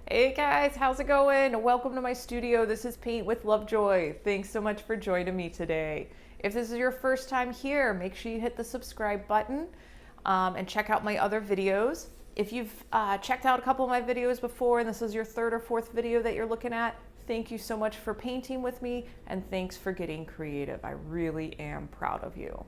Hey guys, how's it going? Welcome to my studio. This is Paint with Lovejoy. Thanks so much for joining me today. If this is your first time here, make sure you hit the subscribe button and check out my other videos. If you've checked out a couple of my videos before and this is your third or fourth video that you're looking at, thank you so much for painting with me and thanks for getting creative. I really am proud of you.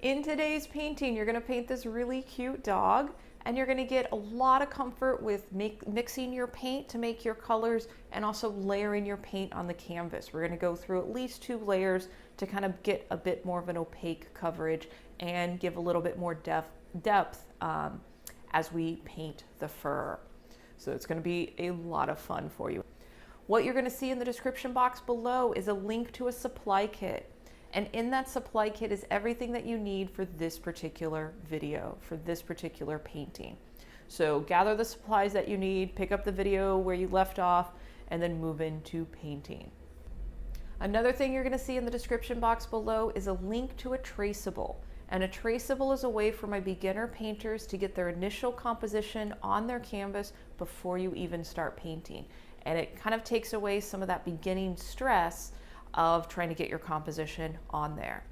In today's painting, you're going to paint this really cute dog and you're going to get a lot of comfort with mixing your paint to make your colors and also layering your paint on the canvas. We're going to go through at least 2 layers to kind of get a bit more of an opaque coverage and give a little bit more depth as we paint the fur. So it's going to be a lot of fun for you. What you're going to see in the description box below is a link to a supply kit. And in that supply kit is everything that you need for this particular video, for this particular painting. So gather the supplies that you need, pick up the video where you left off, and then move into painting. Another thing you're going to see in the description box below is a link to a traceable. And a traceable is a way for my beginner painters to get their initial composition on their canvas before you even start painting. And it kind of takes away some of that beginning stress of trying to get your composition on there.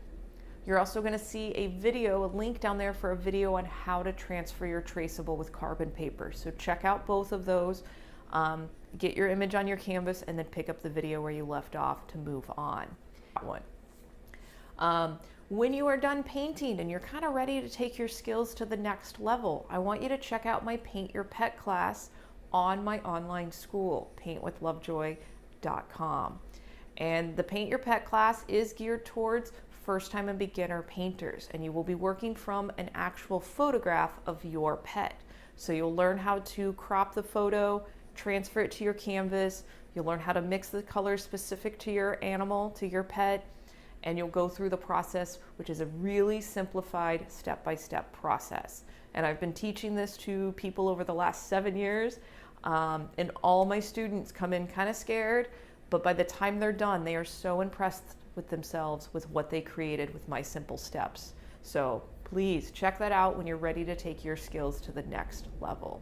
You're also going to see a video, a link down there for a video on how to transfer your traceable with carbon paper. So check out both of those, get your image on your canvas, and then pick up the video where you left off to move on. When you are done painting and you're kind of ready to take your skills to the next level, I want you to check out my Paint Your Pet class on my online school, paintwithlovejoy.com. And the Paint Your Pet class is geared towards first-time and beginner painters, and you will be working from an actual photograph of your pet. So you'll learn how to crop the photo, transfer it to your canvas, you'll learn how to mix the colors specific to your animal, to your pet, and you'll go through the process, which is a really simplified step-by-step process. And I've been teaching this to people over the last 7 years, and all my students come in kind of scared, but by the time they're done, they are so impressed with themselves with what they created with my simple steps. So please check that out when you're ready to take your skills to the next level.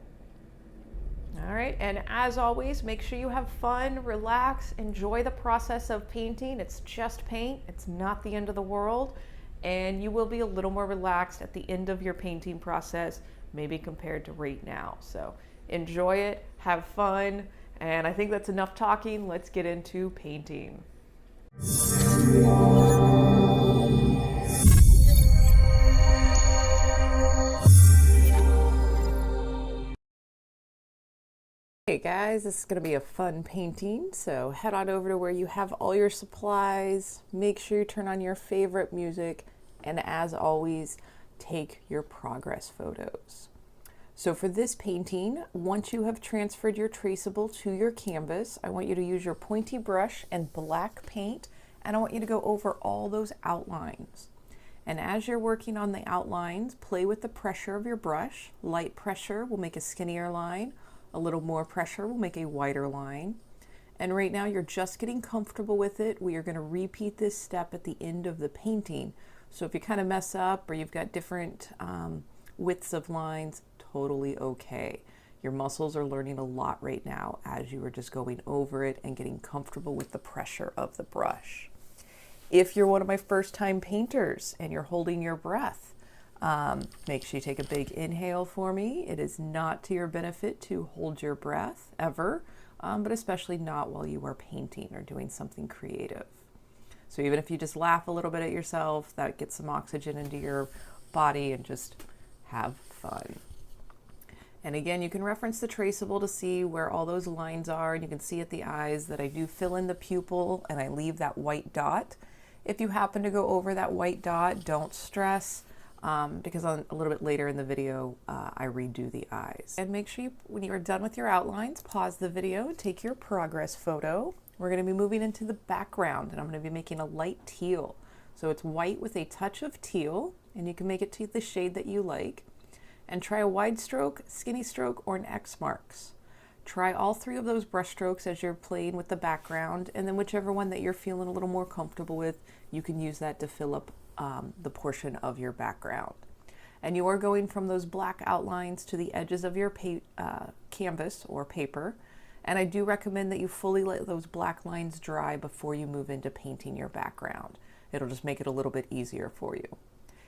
All right, and as always, make sure you have fun, relax, enjoy the process of painting. It's just paint, it's not the end of the world, and you will be a little more relaxed at the end of your painting process, maybe compared to right now. So enjoy it, have fun, and I think that's enough talking. Let's get into painting. Hey guys, this is going to be a fun painting, so head on over to where you have all your supplies, make sure you turn on your favorite music, and as always, take your progress photos. So for this painting, once you have transferred your traceable to your canvas, I want you to use your pointy brush and black paint, and I want you to go over all those outlines. And as you're working on the outlines, play with the pressure of your brush. Light pressure will make a skinnier line. A little more pressure will make a wider line. And right now you're just getting comfortable with it. We are going to repeat this step at the end of the painting. So if you kind of mess up or you've got different widths of lines, totally okay. Your muscles are learning a lot right now as you are just going over it and getting comfortable with the pressure of the brush. If you're one of my first-time painters and you're holding your breath, make sure you take a big inhale for me. It is not to your benefit to hold your breath ever, but especially not while you are painting or doing something creative. So even if you just laugh a little bit at yourself, that gets some oxygen into your body, and just have fun. And again, you can reference the traceable to see where all those lines are, and you can see at the eyes that I do fill in the pupil and I leave that white dot. If you happen to go over that white dot, don't stress, because a little bit later in the video, I redo the eyes. And make sure when you are done with your outlines, pause the video, take your progress photo. We're going to be moving into the background, and I'm going to be making a light teal. So it's white with a touch of teal, and you can make it to the shade that you like. And try a wide stroke, skinny stroke, or an X marks. Try all 3 of those brush strokes as you're playing with the background, and then whichever one that you're feeling a little more comfortable with, you can use that to fill up the portion of your background. And you are going from those black outlines to the edges of your canvas or paper. And I do recommend that you fully let those black lines dry before you move into painting your background. It'll just make it a little bit easier for you.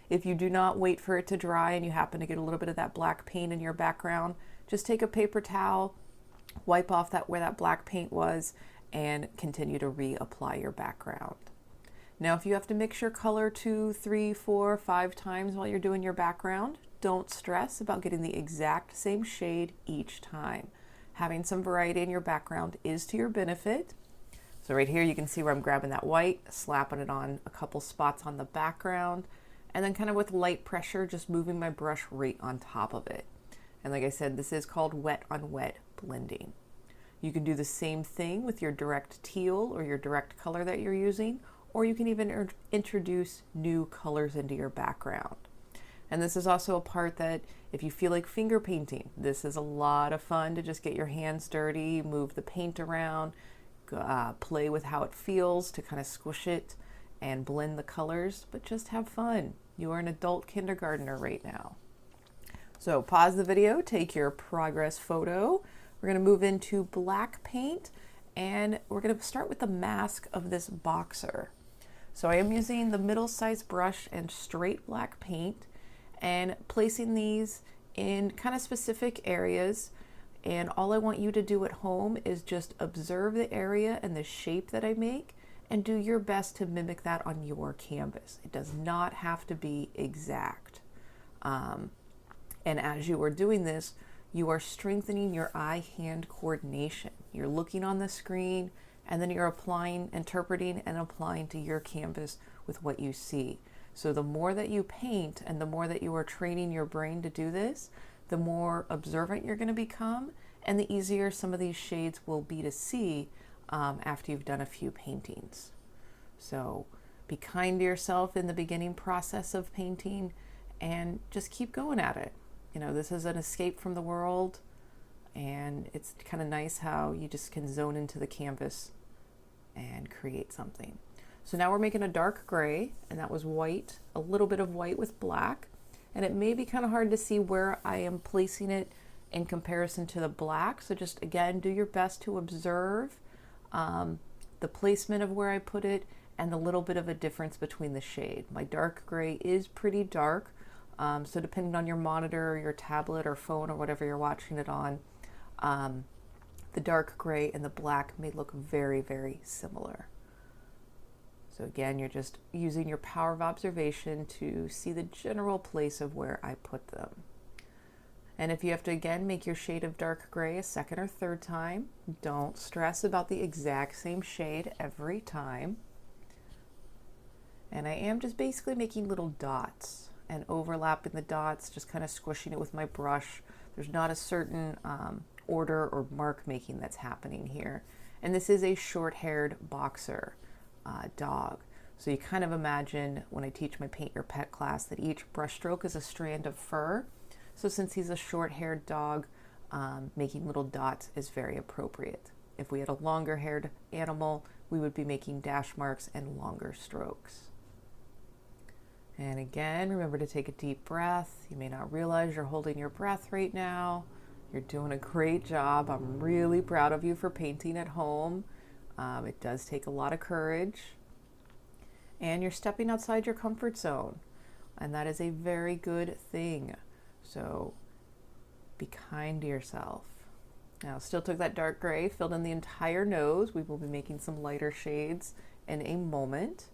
If you do not wait for it to dry and you happen to get a little bit of that black paint in your background, just take a paper towel, wipe off where that black paint was, and continue to reapply your background. Now, if you have to mix your color 2, 3, 4, 5 times while you're doing your background, don't stress about getting the exact same shade each time. Having some variety in your background is to your benefit. So right here you can see where I'm grabbing that white, slapping it on a couple spots on the background, and then kind of with light pressure just moving my brush right on top of it. And like I said, this is called wet on wet blending. You can do the same thing with your direct teal or your direct color that you're using, or you can even introduce new colors into your background. And this is also a part that if you feel like finger painting, this is a lot of fun to just get your hands dirty, move the paint around, play with how it feels to kind of squish it and blend the colors, but just have fun. You are an adult kindergartner right now. So pause the video, take your progress photo. We're going to move into black paint, and we're going to start with the mask of this boxer. So I am using the middle-sized brush and straight black paint and placing these in kind of specific areas. And all I want you to do at home is just observe the area and the shape that I make and do your best to mimic that on your canvas. It does not have to be exact. And as you are doing this, you are strengthening your eye-hand coordination. You're looking on the screen and then you're applying, interpreting and applying to your canvas with what you see. So the more that you paint and the more that you are training your brain to do this, the more observant you're going to become, and the easier some of these shades will be to see after you've done a few paintings. So be kind to yourself in the beginning process of painting and just keep going at it. You know, this is an escape from the world, and it's kind of nice how you just can zone into the canvas and create something. So now we're making a dark gray, and that was white, a little bit of white with black, and it may be kind of hard to see where I am placing it in comparison to the black. So just again, do your best to observe the placement of where I put it and the little bit of a difference between the shade. My dark gray is pretty dark, so depending on your monitor or your tablet or phone or whatever you're watching it on, the dark gray and the black may look very, very similar. So again, you're just using your power of observation to see the general place of where I put them. And if you have to again make your shade of dark gray a second or third time, don't stress about the exact same shade every time. And I am just basically making little dots and overlapping the dots, just kind of squishing it with my brush. There's not a certain order or mark making that's happening here. And this is a short-haired boxer dog. So you kind of imagine when I teach my Paint Your Pet class that each brush stroke is a strand of fur. So since he's a short-haired dog, making little dots is very appropriate. If we had a longer-haired animal, we would be making dash marks and longer strokes. And again, remember to take a deep breath. You may not realize you're holding your breath right now. You're doing a great job. I'm really proud of you for painting at home. It does take a lot of courage. And you're stepping outside your comfort zone. And that is a very good thing. So be kind to yourself. Now, still took that dark gray, filled in the entire nose. We will be making some lighter shades in a moment.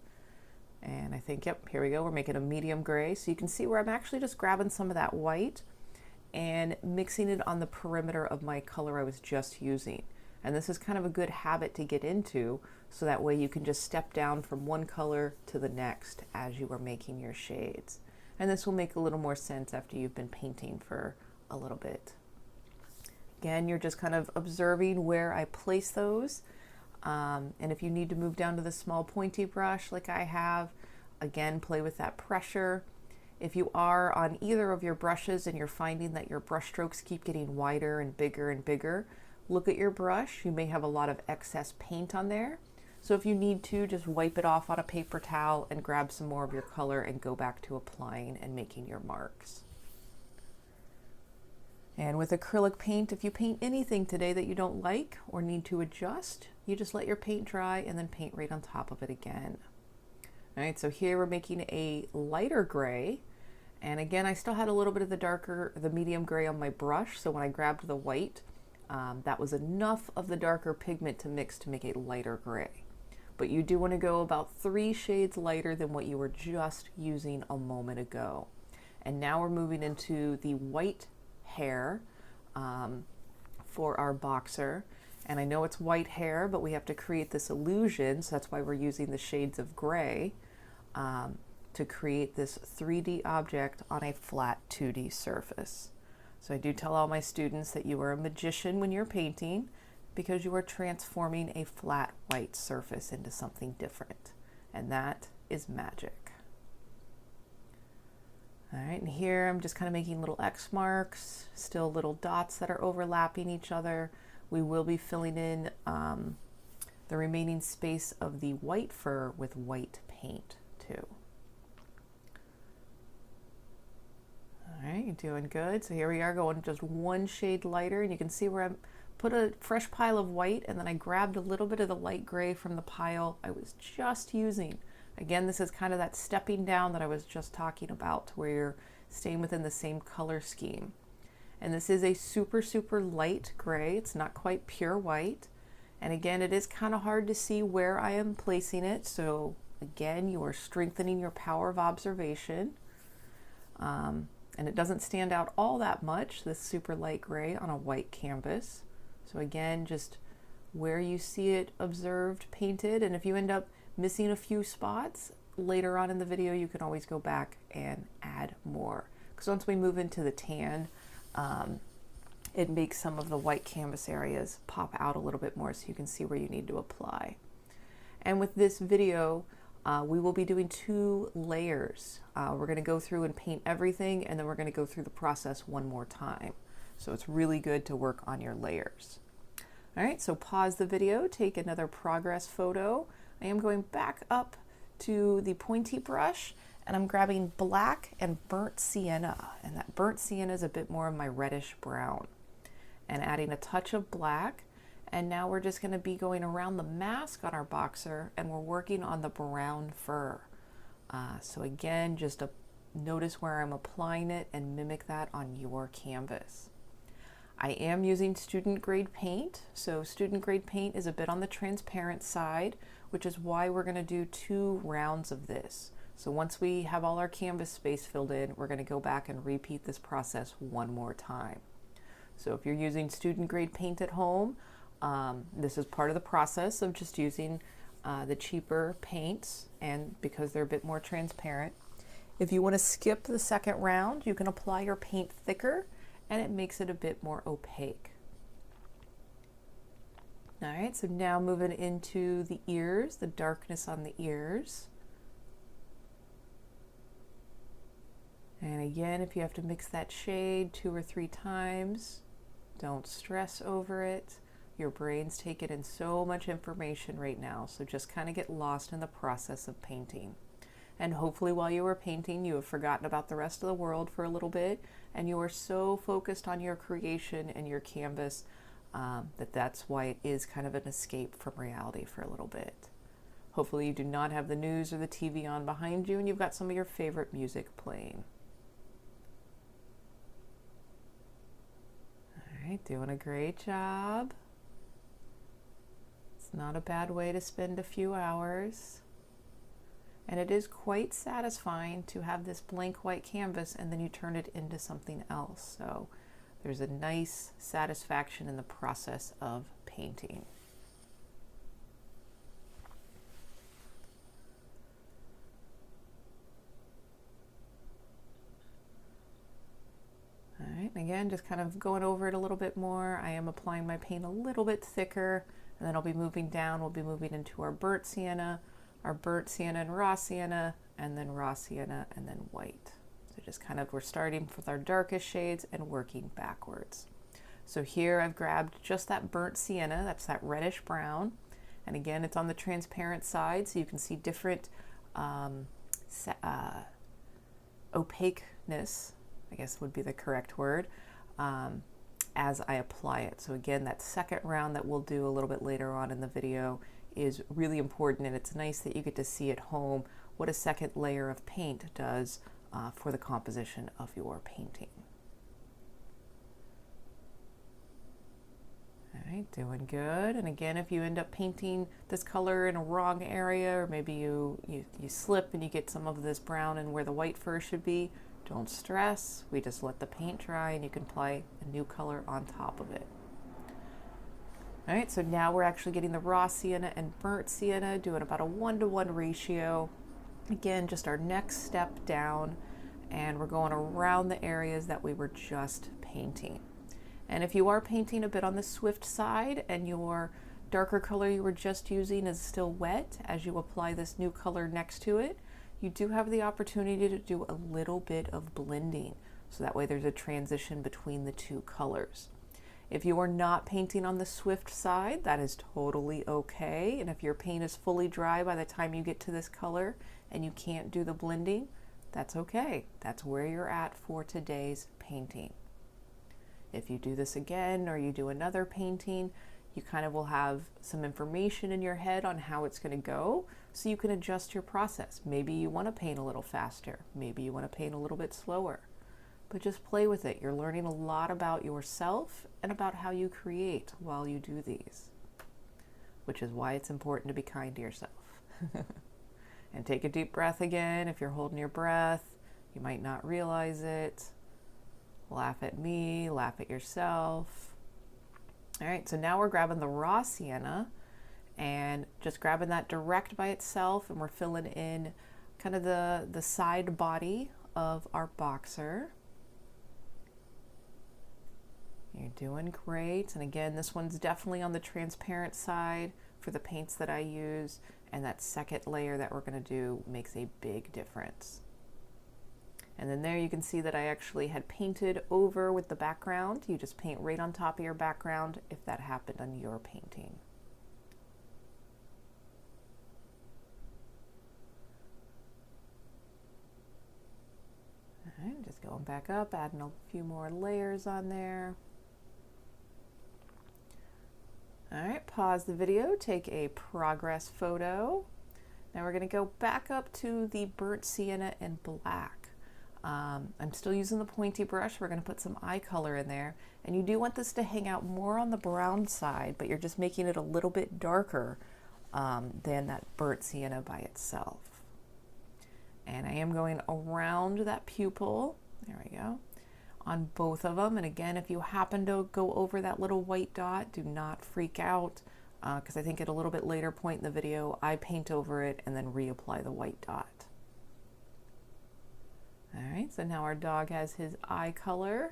And I think, yep, here we go. We're making a medium gray. So you can see where I'm actually just grabbing some of that white and mixing it on the perimeter of my color I was just using. And this is kind of a good habit to get into, so that way you can just step down from one color to the next as you are making your shades. And this will make a little more sense after you've been painting for a little bit. Again, you're just kind of observing where I place those. And if you need to move down to the small pointy brush like I have, again, play with that pressure. If you are on either of your brushes and you're finding that your brush strokes keep getting wider and bigger, look at your brush. You may have a lot of excess paint on there. So if you need to, just wipe it off on a paper towel and grab some more of your color and go back to applying and making your marks. And with acrylic paint, if you paint anything today that you don't like or need to adjust, you just let your paint dry and then paint right on top of it again. All right, so here we're making a lighter gray. And again, I still had a little bit of the medium gray on my brush. So when I grabbed the white, that was enough of the darker pigment to mix to make a lighter gray. But you do want to go about 3 shades lighter than what you were just using a moment ago. And now we're moving into the white hair for our boxer. And I know it's white hair, but we have to create this illusion, so that's why we're using the shades of gray to create this 3D object on a flat 2D surface. So I do tell all my students that you are a magician when you're painting, because you are transforming a flat white surface into something different, and that is magic. All right, and here I'm just kind of making little X marks, still little dots that are overlapping each other. We will be filling in the remaining space of the white fur with white paint too. All right, you're doing good. So here we are going just 1 shade lighter, and you can see where I put a fresh pile of white, and then I grabbed a little bit of the light gray from the pile I was just using. Again, this is kind of that stepping down that I was just talking about, where you're staying within the same color scheme. And this is a super, super light gray. It's not quite pure white. And again, it is kind of hard to see where I am placing it. So again, you are strengthening your power of observation. And it doesn't stand out all that much, this super light gray on a white canvas. So again, just where you see it observed, painted. And if you end up missing a few spots, later on in the video, you can always go back and add more. Because once we move into the tan, it makes some of the white canvas areas pop out a little bit more, so you can see where you need to apply. And with this video, we will be doing 2 layers. We're going to go through and paint everything, and then we're going to go through the process one more time. So it's really good to work on your layers. All right, so pause the video, take another progress photo. I am going back up to the pointy brush, and I'm grabbing black and burnt sienna. And that burnt sienna is a bit more of my reddish brown. And adding a touch of black. And now we're just going to be going around the mask on our boxer, and we're working on the brown fur. So again, just notice where I'm applying it and mimic that on your canvas. I am using student grade paint. So student grade paint is a bit on the transparent side, which is why we're going to do 2 rounds of this. So once we have all our canvas space filled in, we're going to go back and repeat this process one more time. So if you're using student grade paint at home, this is part of the process of just using the cheaper paints, and because they're a bit more transparent. If you want to skip the second round, you can apply your paint thicker, and it makes it a bit more opaque. All right, so now moving into the ears, the darkness on the ears. And again, if you have to mix that shade 2 or 3 times, don't stress over it. Your brain's taking in so much information right now, so just kind of get lost in the process of painting. And hopefully while you are painting, you have forgotten about the rest of the world for a little bit, and you are so focused on your creation and your canvas that's why it is kind of an escape from reality for a little bit. Hopefully you do not have the news or the TV on behind you, and you've got some of your favorite music playing. All right, doing a great job. It's not a bad way to spend a few hours. And it is quite satisfying to have this blank white canvas and then you turn it into something else. So there's a nice satisfaction in the process of painting. All right, and again, just kind of going over it a little bit more. I am applying my paint a little bit thicker, and then I'll be moving down. We'll be moving into our burnt sienna and raw sienna, and then raw sienna, and then white. So just kind of, we're starting with our darkest shades and working backwards. So here I've grabbed just that burnt sienna, that's that reddish brown. And again, it's on the transparent side, so you can see different opaqueness, I guess would be the correct word, as I apply it. So again, that second round that we'll do a little bit later on in the video is really important, and it's nice that you get to see at home what a second layer of paint does for the composition of your painting. All right, doing good. And again, if you end up painting this color in a wrong area, or maybe you slip and you get some of this brown and where the white fur should be, don't stress. We just let the paint dry and you can apply a new color on top of it. All right, so now we're actually getting the raw sienna and burnt sienna, doing about a 1-to-1 ratio. Again, just our next step down, and we're going around the areas that we were just painting. And if you are painting a bit on the swift side and your darker color you were just using is still wet, as you apply this new color next to it, you do have the opportunity to do a little bit of blending. So that way there's a transition between the two colors. If you are not painting on the swift side, that is totally okay. And if your paint is fully dry by the time you get to this color and you can't do the blending, that's okay. That's where you're at for today's painting. If you do this again or you do another painting, you kind of will have some information in your head on how it's going to go, so you can adjust your process. Maybe you want to paint a little faster. Maybe you want to paint a little bit slower. But just play with it. You're learning a lot about yourself and about how you create while you do these, which is why it's important to be kind to yourself. And take a deep breath again. If you're holding your breath, you might not realize it. Laugh at me, laugh at yourself. All right, so now we're grabbing the raw sienna and just grabbing that direct by itself, and we're filling in kind of the side body of our boxer. You're doing great. And again, this one's definitely on the transparent side for the paints that I use, and that second layer that we're going to do makes a big difference. And then there you can see that I actually had painted over with the background. You just paint right on top of your background if that happened on your painting. All right, just going back up, adding a few more layers on there. All right, pause the video, take a progress photo. Now we're going to go back up to the burnt sienna and black. I'm still using the pointy brush. We're going to put some eye color in there, and you do want this to hang out more on the brown side, but you're just making it a little bit darker than that burnt sienna by itself. And I am going around that pupil, there we go, on both of them. And again, if you happen to go over that little white dot, do not freak out, because I think at a little bit later point in the video, I paint over it and then reapply the white dot. All right, so now our dog has his eye color.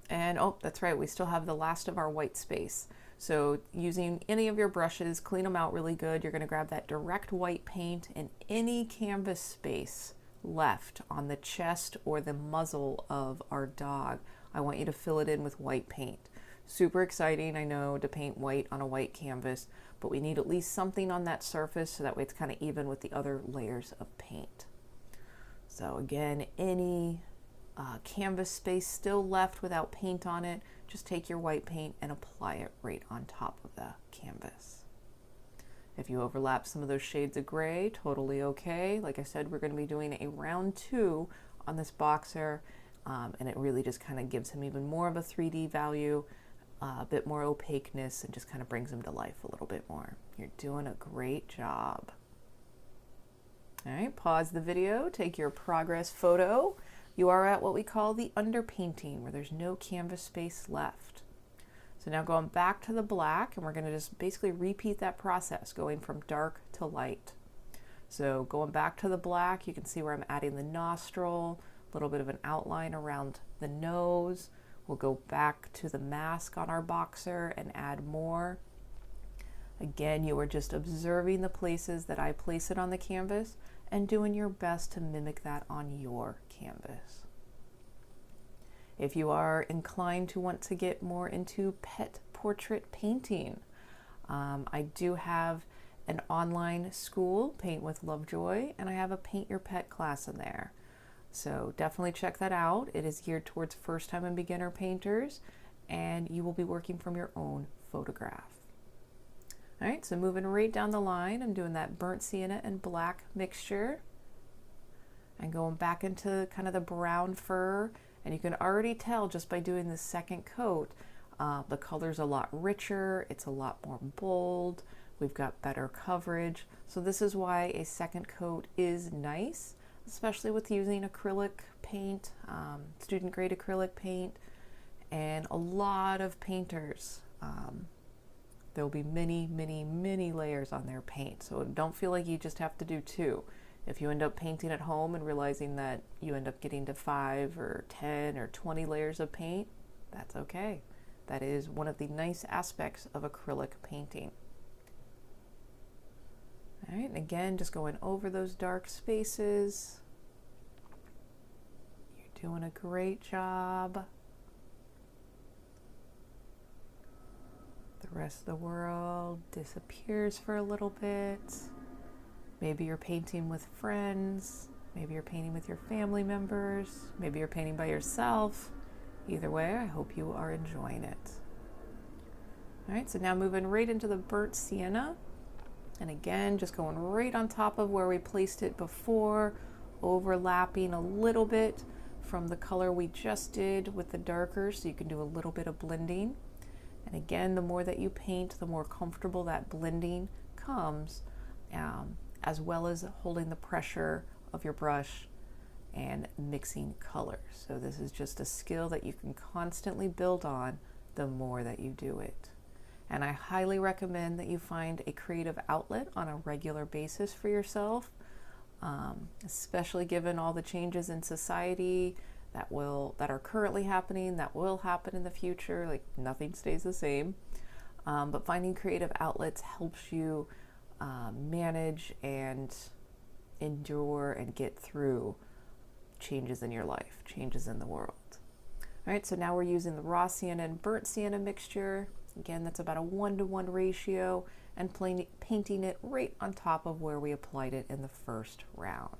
And oh, that's right, we still have the last of our white space. So using any of your brushes, clean them out really good. You're gonna grab that direct white paint and any canvas space left on the chest or the muzzle of our dog, I want you to fill it in with white paint. Super exciting, I know, to paint white on a white canvas, but we need at least something on that surface so that way it's kind of even with the other layers of paint. So again, any canvas space still left without paint on it, just take your white paint and apply it right on top of the canvas. If you overlap some of those shades of gray, totally okay. Like I said, we're going to be doing a round 2 on this boxer, and it really just kind of gives him even more of a 3D value, a bit more opaqueness, and just kind of brings him to life a little bit more. You're doing a great job. All right, pause the video, take your progress photo. You are at what we call the underpainting, where there's no canvas space left. So now going back to the black, and we're going to just basically repeat that process, going from dark to light. So going back to the black, you can see where I'm adding the nostril, a little bit of an outline around the nose. We'll go back to the mask on our boxer and add more. Again, you are just observing the places that I place it on the canvas and doing your best to mimic that on your canvas. If you are inclined to want to get more into pet portrait painting, I do have an online school, Paint with Lovejoy, and I have a Paint Your Pet class in there. So definitely check that out. It is geared towards first time and beginner painters, and you will be working from your own photograph. All right, so moving right down the line, I'm doing that burnt sienna and black mixture and going back into kind of the brown fur. And you can already tell just by doing the second coat, the color's a lot richer, it's a lot more bold, we've got better coverage. So this is why a second coat is nice, especially with using acrylic paint, student grade acrylic paint, and a lot of painters. There will be many, many, many layers on their paint. So don't feel like you just have to do 2. If you end up painting at home and realizing that you end up getting to 5 or 10 or 20 layers of paint, that's okay. That is one of the nice aspects of acrylic painting. All right, and again, just going over those dark spaces. You're doing a great job. The rest of the world disappears for a little bit. Maybe you're painting with friends, maybe you're painting with your family members, maybe you're painting by yourself. Either way, I hope you are enjoying it. All right, so now moving right into the burnt sienna. And again, just going right on top of where we placed it before, overlapping a little bit from the color we just did with the darker, so you can do a little bit of blending. And again, the more that you paint, the more comfortable that blending comes, as well as holding the pressure of your brush and mixing colors. So this is just a skill that you can constantly build on the more that you do it. And I highly recommend that you find a creative outlet on a regular basis for yourself, especially given all the changes in society that are currently happening, that will happen in the future. Like, nothing stays the same. But finding creative outlets helps you manage and endure and get through changes in your life, changes in the world. All right, so now we're using the raw sienna and burnt sienna mixture. Again, that's about a 1-to-1 ratio, and painting it right on top of where we applied it in the first round.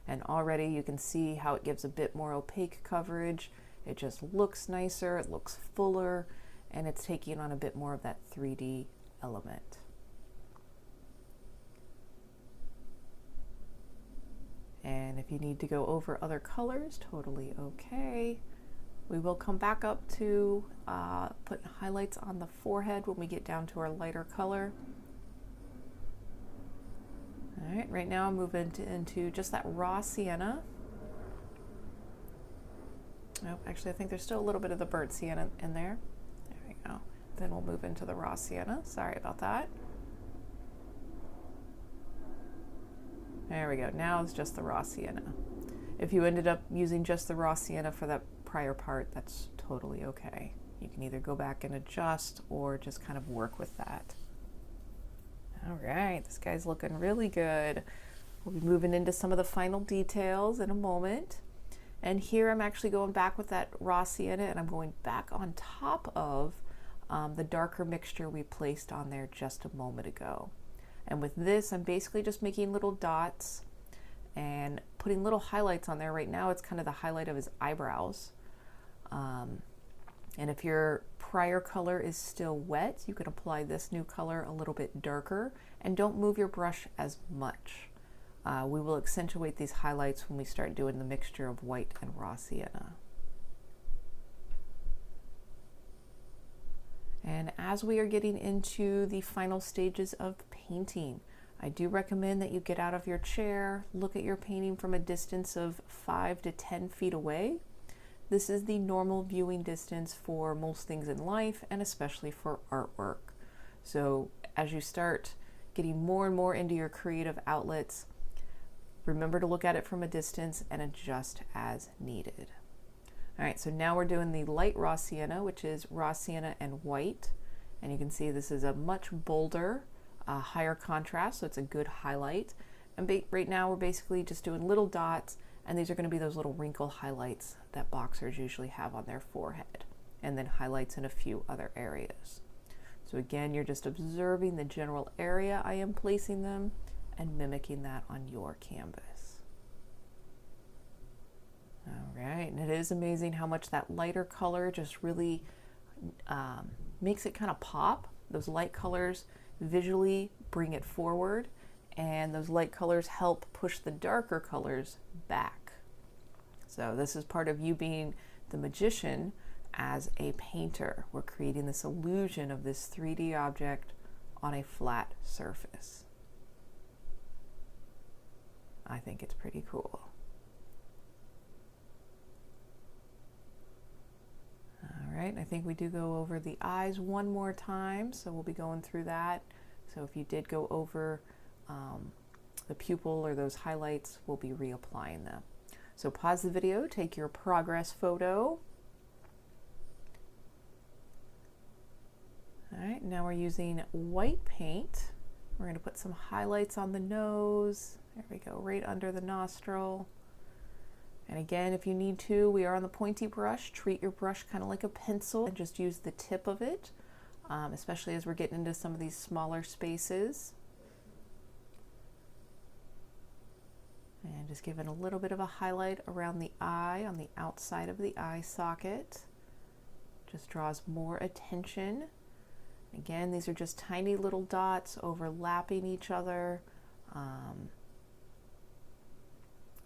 And already you can see how it gives a bit more opaque coverage. It just looks nicer, it looks fuller, and it's taking on a bit more of that 3D element. And if you need to go over other colors, totally okay. We will come back up to put highlights on the forehead when we get down to our lighter color. All right, right now I'm moving into just that raw sienna. Oh, actually, I think there's still a little bit of the burnt sienna in there. There we go. Then we'll move into the raw sienna. Sorry about that. There we go. Now it's just the raw sienna. If you ended up using just the raw sienna for that prior part, that's totally okay. You can either go back and adjust or just kind of work with that. All right, this guy's looking really good. We'll be moving into some of the final details in a moment. And here I'm actually going back with that raw sienna, and I'm going back on top of the darker mixture we placed on there just a moment ago. And with this, I'm basically just making little dots and putting little highlights on there. Right now, it's kind of the highlight of his eyebrows. And if your prior color is still wet, you can apply this new color a little bit darker, and don't move your brush as much. We will accentuate these highlights when we start doing the mixture of white and raw sienna. And as we are getting into the final stages of painting, I do recommend that you get out of your chair, look at your painting from a distance of 5 to 10 feet away. This is the normal viewing distance for most things in life, and especially for artwork. So as you start getting more and more into your creative outlets, remember to look at it from a distance and adjust as needed. All right, so now we're doing the light raw sienna, which is raw sienna and white. And you can see this is a much bolder, higher contrast, so it's a good highlight. And right now we're basically just doing little dots, and these are going to be those little wrinkle highlights that boxers usually have on their forehead, and then highlights in a few other areas. So again, you're just observing the general area I am placing them and mimicking that on your canvas. All right, and it is amazing how much that lighter color just really makes it kind of pop. Those light colors visually bring it forward, and those light colors help push the darker colors back. So this is part of you being the magician as a painter. We're creating this illusion of this 3D object on a flat surface. I think it's pretty cool. All right, I think we do go over the eyes one more time, so we'll be going through that. So if you did go over the pupil or those highlights, we'll be reapplying them. So pause the video, take your progress photo. All right, now we're using white paint. We're going to put some highlights on the nose. There we go, right under the nostril. And again, if you need to, we are on the pointy brush. Treat your brush kind of like a pencil and just use the tip of it, especially as we're getting into some of these smaller spaces. And just giving a little bit of a highlight around the eye, on the outside of the eye socket. Just draws more attention. Again, these are just tiny little dots overlapping each other.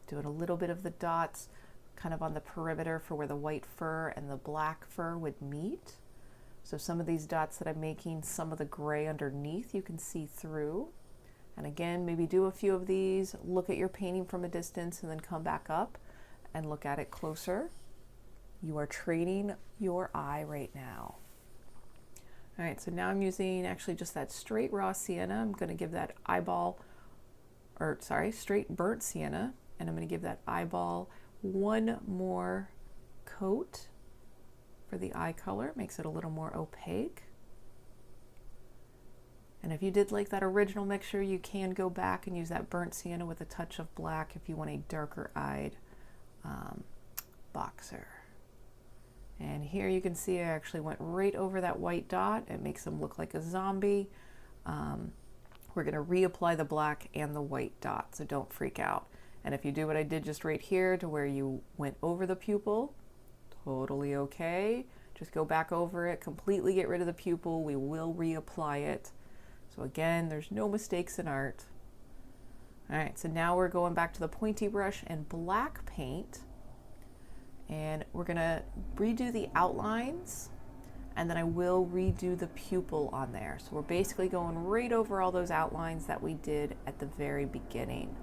Doing a little bit of the dots kind of on the perimeter for where the white fur and the black fur would meet. So some of these dots that I'm making, some of the gray underneath you can see through. And again, maybe do a few of these, look at your painting from a distance, and then come back up and look at it closer. You are training your eye right now. All right, so now I'm using actually just that straight raw sienna. I'm going to give that straight burnt sienna, and I'm going to give that eyeball one more coat for the eye color. It makes it a little more opaque. And if you did like that original mixture, you can go back and use that burnt sienna with a touch of black if you want a darker eyed boxer. And here you can see I actually went right over that white dot. It makes him look like a zombie. We're going to reapply the black and the white dot, so don't freak out. And if you do what I did just right here to where you went over the pupil, totally okay. Just go back over it, completely get rid of the pupil. We will reapply it. So again, there's no mistakes in art. All right, so now we're going back to the pointy brush and black paint. And we're gonna redo the outlines, and then I will redo the pupil on there. So we're basically going right over all those outlines that we did at the very beginning.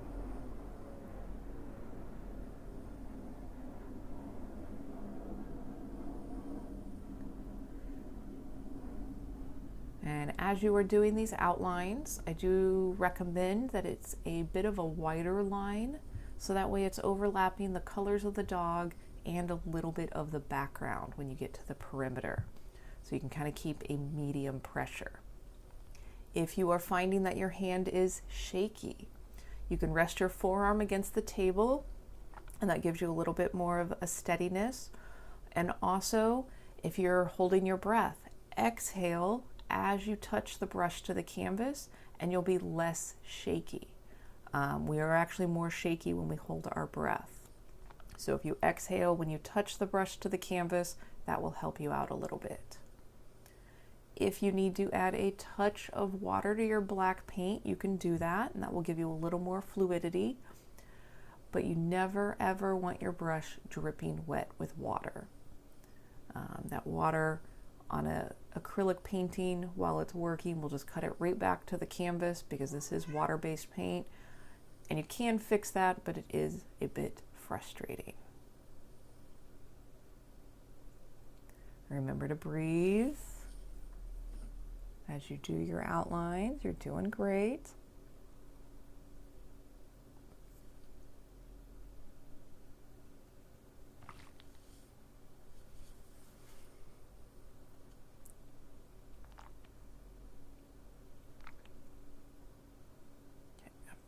And as you are doing these outlines, I do recommend that it's a bit of a wider line, so that way it's overlapping the colors of the dog and a little bit of the background when you get to the perimeter. So you can kind of keep a medium pressure. If you are finding that your hand is shaky, you can rest your forearm against the table, and that gives you a little bit more of a steadiness. And also, if you're holding your breath, exhale as you touch the brush to the canvas, and you'll be less shaky. We are actually more shaky when we hold our breath. So if you exhale when you touch the brush to the canvas, that will help you out a little bit. If you need to add a touch of water to your black paint, you can do that, and that will give you a little more fluidity. But you never ever want your brush dripping wet with water. That water on an acrylic painting while it's working will just cut it right back to the canvas, because this is water-based paint. And you can fix that, but it is a bit frustrating. Remember to breathe as you do your outlines. You're doing great.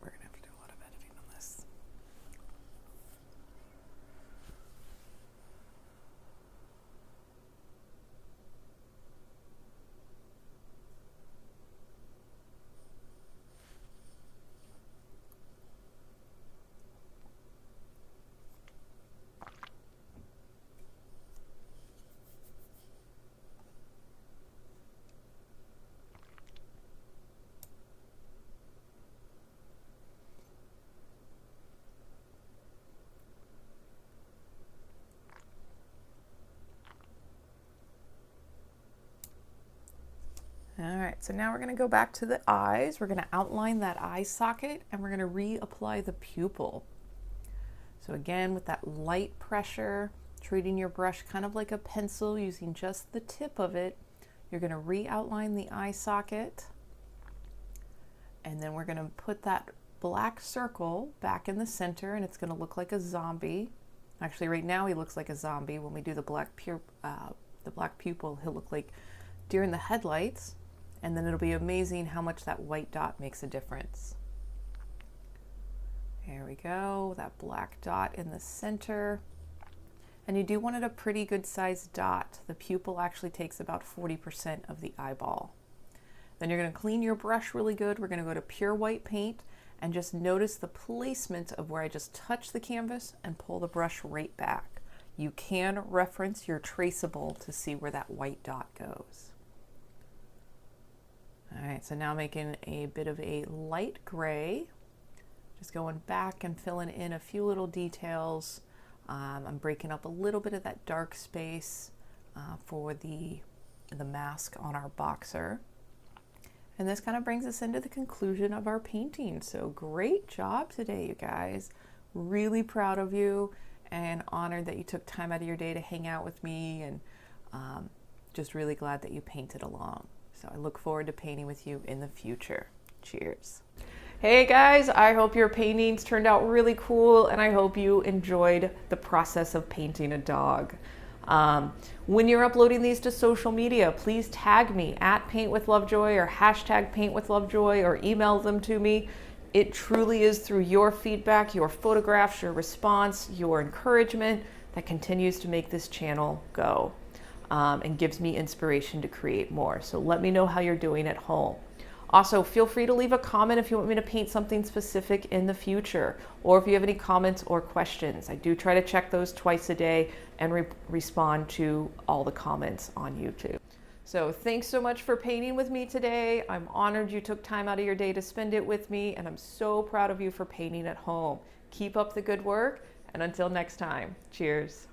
We're gonna have to do a lot of editing on this. All right, so now we're gonna go back to the eyes. We're gonna outline that eye socket and we're gonna reapply the pupil. So again, with that light pressure, treating your brush kind of like a pencil, using just the tip of it, you're gonna re-outline the eye socket. And then we're gonna put that black circle back in the center and it's gonna look like a zombie. Actually, right now he looks like a zombie. When we do the black pupil, he'll look like deer in the headlights. And then it'll be amazing how much that white dot makes a difference. There we go, that black dot in the center. And you do want it a pretty good sized dot. The pupil actually takes about 40% of the eyeball. Then you're gonna clean your brush really good. We're gonna go to pure white paint and just notice the placement of where I just touch the canvas and pull the brush right back. You can reference your traceable to see where that white dot goes. All right, so now making a bit of a light gray, just going back and filling in a few little details. I'm breaking up a little bit of that dark space for the mask on our boxer. And this kind of brings us into the conclusion of our painting. So great job today, you guys. Really proud of you and honored that you took time out of your day to hang out with me, and just really glad that you painted along. So I look forward to painting with you in the future. Cheers. Hey guys, I hope your paintings turned out really cool and I hope you enjoyed the process of painting a dog. When you're uploading these to social media, please tag me at @paintwithlovejoy or #paintwithlovejoy or email them to me. It truly is through your feedback, your photographs, your response, your encouragement that continues to make this channel go. And gives me inspiration to create more. So let me know how you're doing at home. Also, feel free to leave a comment if you want me to paint something specific in the future, or if you have any comments or questions. I do try to check those twice a day and respond to all the comments on YouTube. So thanks so much for painting with me today. I'm honored you took time out of your day to spend it with me, and I'm so proud of you for painting at home. Keep up the good work, and until next time, cheers.